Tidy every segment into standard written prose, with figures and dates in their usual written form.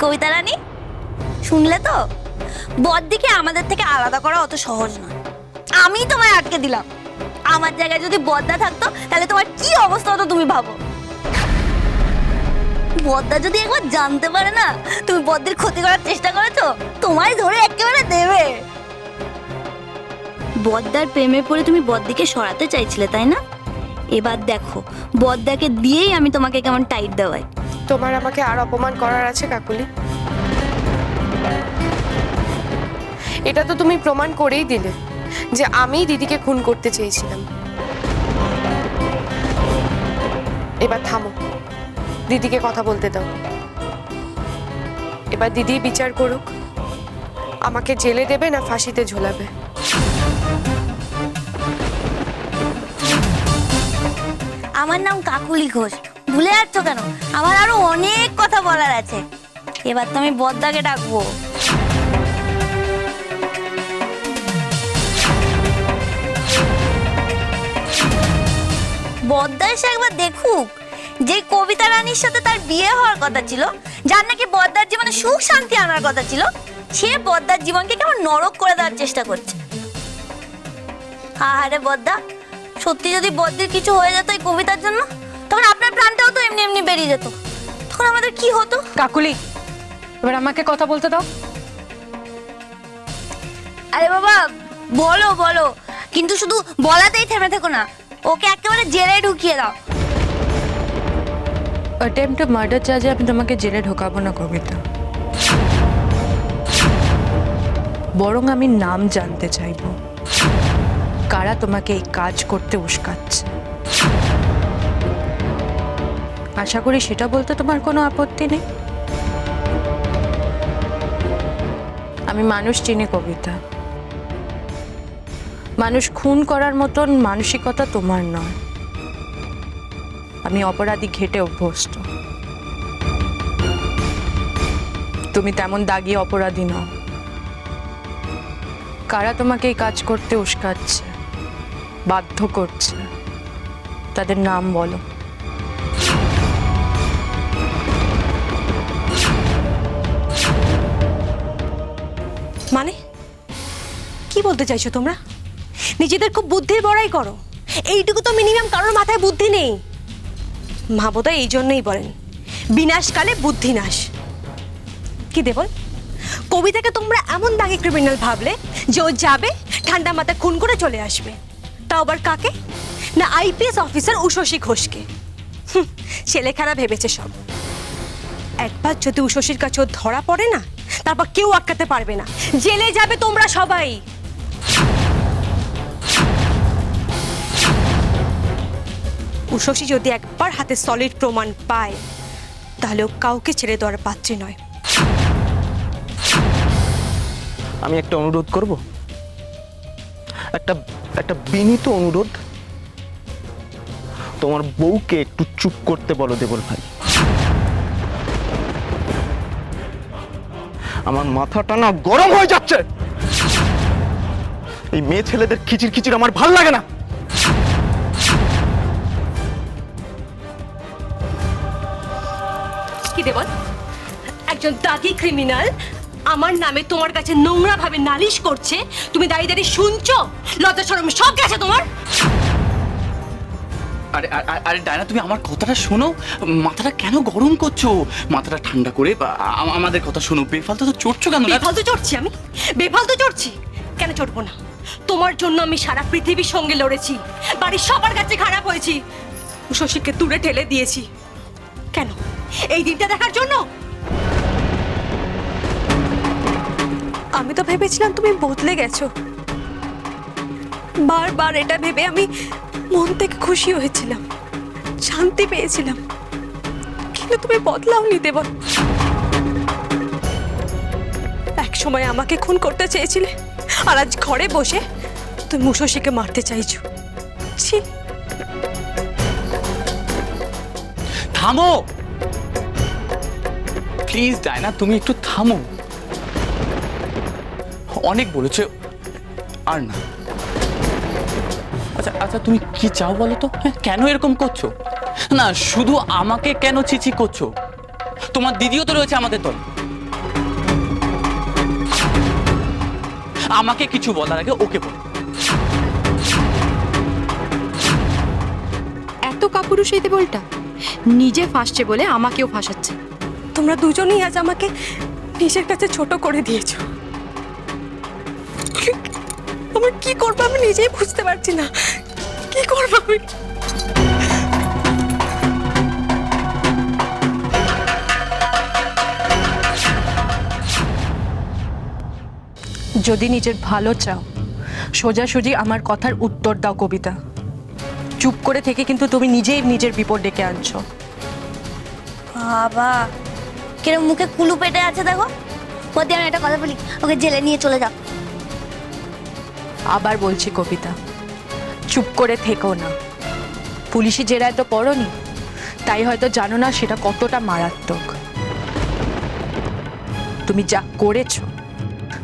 কবিতা রানী, শুনলে তো? বড়দিকে আমাদের থেকে আলাদা করা অত সহজ নয়। আমি তোমায় আটকে দিলাম। আমার জায়গায় যদি বড়দা থাকতো তাহলে তোমার কি অবস্থা হতো তুমি ভাবো। বড়দা যদি একবার জানতে পারে না তুমি বড়দির ক্ষতি করার চেষ্টা করেছো, তোমায় ধরে একেবারে দেবে। বড়দার প্রেমে পড়ে তুমি বড়দিকে সরাতে চাইছিলে, তাই না? এবার দেখো বড়দাকে দিয়েই আমি তোমাকে কেমন টাইট দেওয়াই। তোমার আমাকে আর অপমান করার আছে কাকুলি? এটা তো তুমি প্রমাণ করেই দিলে যে আমি দিদিকে খুন করতে চেয়েছিলাম। এবার থামো, দিদিকে কথা বলতে দাও। এবার দিদি বিচার করুক, আমাকে জেলে দেবে না ফাঁসিতে ঝোলাবে। আমার নাম কাকুলি ঘোষ, ভুলে যাচ্ছ কেন? আমার আরো অনেক কথা বলার আছে। এবার তো আমি বড়দাকে ডাকবো। বড়দা এসে একবার দেখুক যে কবিতা রানীর সাথে তার বিয়ে হওয়ার কথা ছিল, যার নাকি বড়দার জীবনে সুখ শান্তি আনার কথা ছিল, সে বড়দার জীবনকে কেমন নরক করে দেওয়ার চেষ্টা করছে। আরে বড়দা, সত্যি যদি বড়দির কিছু হয়ে যেত এই কবিতার জন্য, তখন আপনার প্রাণটাও তো এমনি এমনি বেরিয়ে যেত। তখন আমাদের কি হতো? কাকুলি, এবার আমাকে কথা বলতে দাও। আরে বাবা বলো বলো, কিন্তু শুধু বলাতেই থেমে থেকো না, ওকে একেবারে জেলে ঢুকিয়ে দাও। অ্যাটেম্পট টু মার্ডার চার্জে আমি তোমাকে জেলে ঢোকাবো না কবিতা, বরং আমি নাম জানতে চাইবো কারা তোমাকে এই কাজ করতে উস্কাচ্ছে। আশা করি সেটা বলতে তোমার কোনো আপত্তি নেই। আমি মানুষ চিনি কবিতা, মানুষ খুন করার মতন মানসিকতা তোমার নয়। আমি অপরাধী ঘেটে অভ্যস্ত, তুমি তেমন দাগি অপরাধী নও। কারা তোমাকে এই কাজ করতে উস্কাচ্ছে, বাধ্য করছে, তাদের নাম বলো। মানে কি বলতে চাইছো তোমরা? নিজেদের খুব বুদ্ধির বড়াই করো, এইটুকু তো মিনিমাম কারোর মাথায় বুদ্ধি নেই। মা বোধহয় এই জন্যই বলেন বিনাশকালে বুদ্ধি নাশ। কি দেবল, কবিতাকে তোমরা এমন দাগে ক্রিমিনাল ভাবলে যে ও যাবে ঠান্ডা মাথায় খুন করে চলে আসবে, তাও আবার কাকে? না আইপিএস অফিসার উষসী ঘোষকে। ছেলেখানা ভেবেছে সব। একবার যদি উষসীর কাছে ও ধরা পড়ে না, তারপর কেউ আটকাতে পারবে না, জেলে যাবে তোমরা সবাই। উষসী যদি একবার হাতে সলিড প্রমাণ পায়, তাহলে ও কাউকে ছেড়ে দেওয়ার পাত্রী নয়। আমি একটা অনুরোধ করব, একটা বিনীত অনুরোধ। তোমার বউকে একটু চুপ করতে বলো দেবল ভাই। আমার মাথাটা না গরম হয়ে যাচ্ছে। এই মেয়ে ছেলেদের খিচির খিচির আমার ভাল লাগে না। কি দেবল, একজন দাগি ক্রিমিনাল আমার নামে তোমার কাছে নোংরা ভাবে নালিশ করছে, তুমি দাঁড়িয়ে দাঁড়িয়ে শুনছো? লজ্জা শরম সব গেছে তোমার? আরে আরে ডায়না, তুমি আমার কথাটা শোনো। মাথাটা কেন গরম করছো? মাথাটা ঠান্ডা করে আমাদের কথা শোনো। বেফালতু তো চড়ছো কেন? বেফালতু চড়ছি আমি? বেফালতু চড়ছি? কেন চড়বো না? তোমার জন্য আমি সারা পৃথিবীর সঙ্গে লড়েছি, বাড়ির সবার কাছে খারাপ হয়েছি, শশীকে দূরে ঠেলে দিয়েছি। কেন? এই দিনটা দেখার জন্য? আমি তো ভেবেছিলাম তুমি বদলে গেছো। বারবার এটা ভেবে আমি মন থেকে খুশি হয়েছিলাম, শান্তি পেয়েছিলাম, কিন্তু তুমি বদলাওনি দেবল। এক সময় আমাকে খুন করতে চেয়েছিলে, আর আজ ঘরে বসে তুমি মুশশীকে মারতে চাইছো। ছি! থামো প্লিজ ডায়না, তুমি একটু থামো। অনেক বলেছে, আর না। আচ্ছা আচ্ছা, তুমি কি চাও বলো তো? কেন এরকম করছো? না শুধু আমাকে কেন চিচি করছো? তোমার দিদিও তো রয়েছে আমাদের দল। আমাকে কিছু বলার আগে ওকে বল। এত কাপুরুষ এই দেবলটা নিজে ফাঁসছে বলে আমাকেও ফাঁসাচ্ছে। তোমরা দুজনেই আজ আমাকে নিজের কাছে ছোট করে দিয়েছো। আমার কি করবো আমি নিজেই বুঝতে পারছি না, কি করবো আমি। যদি নিজের ভালো চাও সোজাসুজি আমার কথার উত্তর দাও কবিতা। চুপ করে থেকে কিন্তু তুমি নিজেই নিজের বিপদ ডেকে আনছো। বাবা কিরম মুখে কুলু পেটে আছে দেখো। বদি আমি একটা কথা বলি, ওকে জেলে নিয়ে চলে যাও। আবার বলছি কবিতা, চুপ করে থেকো না। পুলিশি জেরায় তো পড়োনি, তাই হয়তো জানো না সেটা কতটা মারাত্মক। তুমি যা করেছো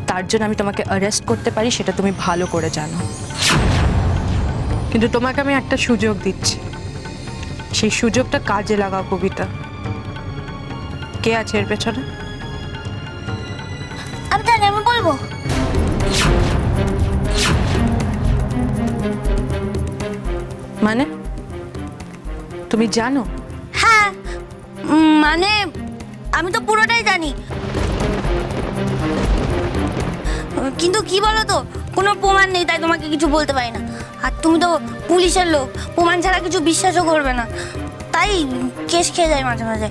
তার জন্য আমি তোমাকে অ্যারেস্ট করতে পারি, সেটা তুমি ভালো করে জানো। কিন্তু তোমাকে আমি একটা সুযোগ দিচ্ছি, সেই সুযোগটা কাজে লাগাও কবিতা। কে আছে এর পেছনে? আমি জানি, আমি বলবো। মানে তুমি জানো? হ্যাঁ মানে আমি তো পুরোটাই জানি, কিন্তু কি বলো তো কোনো প্রমাণ নেই, তাই তোমাকে কিছু বলতে পারি না। আর তুমি তো পুলিশের লোক, প্রমাণ ছাড়া কিছু বিশ্বাসও করবে না, তাই কেস খেয়ে যায় মাঝে মাঝে।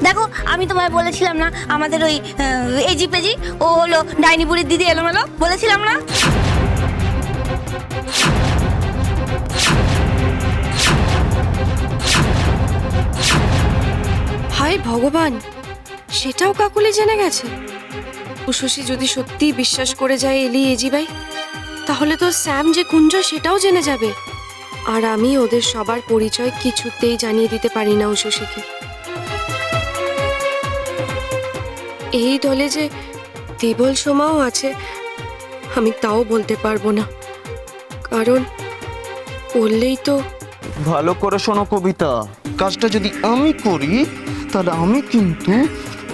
দেখো আমি তোমায় বলেছিলাম না আমাদের ওই এজি পেজি ও হলো ডাইনি বুড়ির দিদি এলোমেলো, বলেছিলাম না? হায় ভগবান, সেটাও কাকুলি জেনে গেছে। উশসী যদি সত্যিই বিশ্বাস করে যায় এলি এজি ভাই, তাহলে তো স্যাম যে কুঞ্জ সেটাও জেনে যাবে। আর আমি ওদের সবার পরিচয় কিছুতেই জানিয়ে দিতে পারি না উশসীকে। এই দলে যে দেবল সোমাও আছে আমি তাও বলতে পারবো না, কারণ বললেই তো। ভালো করে শোনো কবিতা, কাজটা যদি আমি করি তাহলে আমি কিন্তু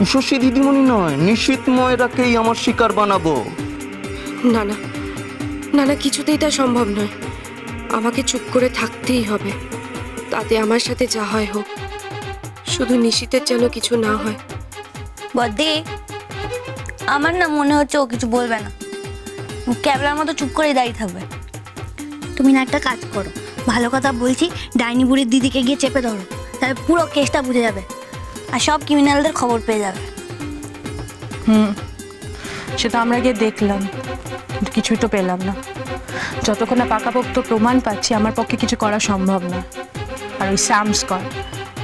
উষসী দিদিমণি নয়, নিশীথ ময়রাকেই আমার শিকার বানাবো। না না না না, কিছুতেই তা সম্ভব নয়। আমাকে চুপ করে থাকতেই হবে, তাতে আমার সাথে যা হয় হোক, শুধু নিশীথের যেন কিছু না হয়। বদ্দি আমার না মনে হচ্ছে ও কিছু বলবে না, ক্যাবলার মতো চুপ করেই দাঁড়িয়ে থাকবে। তুমি না একটা কাজ করো, ভালো কথা বলছি, ডাইনি বুড়ির দিদিকে গিয়ে চেপে ধরো, তাহলে পুরো কেসটা বুঝে যাবে আর সব ক্রিমিনালদের খবর পেয়ে যাবে। সেটা আমরা গিয়ে দেখলাম, কিন্তু কিছুই তো পেলাম না। যতক্ষণ না পাকাপোক্ত প্রমাণ পাচ্ছি আমার পক্ষে কিছু করা সম্ভব না। আর ওই স্যাম স্কট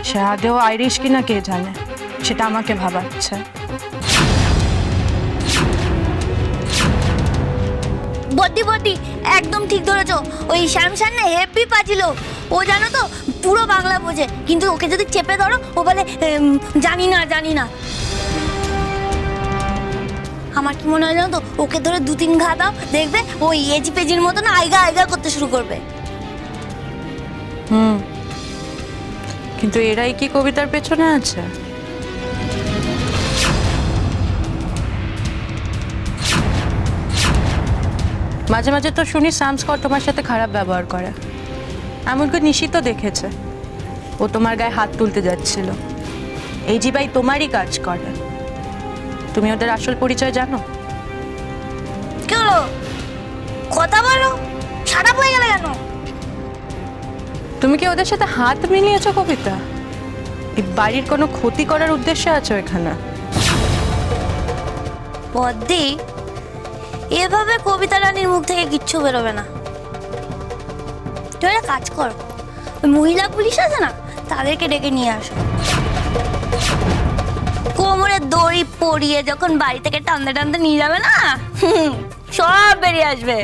সে আদেও আইরিশ কিনা কে জানে, সেটা আমাকে ভাবাচ্ছে। বদ্দি বদ্দি একদম ঠিক ধরেছো, ওই শ্যামসান না হেভি পাচ্ছিল। ও জানো তো পুরো বাংলা বোঝে, কিন্তু ওকে যদি চেপে ধরো ও বলে জানি না জানি না। আমার কি মনে হয় জানো তো, ওকে ধরে 2-3 ঘা দাও, দেখবে ওই এজি পেজির মতো না আইগা আইগা করতে শুরু করবে। কিন্তু এরাই কি কবিতার পেছনে আছে? মাঝে মাঝে তো শুনি স্যাম স্কট তোমার সাথে খারাপ ব্যবহার করে, এমনকি নিশিত দেখেছে ও তোমার গায়ে হাত তুলতে যাচ্ছিল। এজি ভাই তোমারই কাজ করে। তুমি ওদের আসল পরিচয় জানো? কি হলো, কথা বলো, খারাপ হয়ে গেলে কেন? তুমি কি ওদের সাথে হাত মিলিয়েছো কবিতা? এই বাড়ির কোনো ক্ষতি করার উদ্দেশ্যে আছো এখানে? বদ্দি এভাবে কবিতা রানীর মুখ থেকে কিচ্ছু বেরোবে না। তুমি একটা কাজ করো, ওই মহিলা পুলিশ আছে না, তাদেরকে ডেকে নিয়ে আসো। কোমরে দড়ি পরিয়ে যখন বাড়ি থেকে টানতে টানতে নিয়ে যাবে না, সব বেরিয়ে আসবে।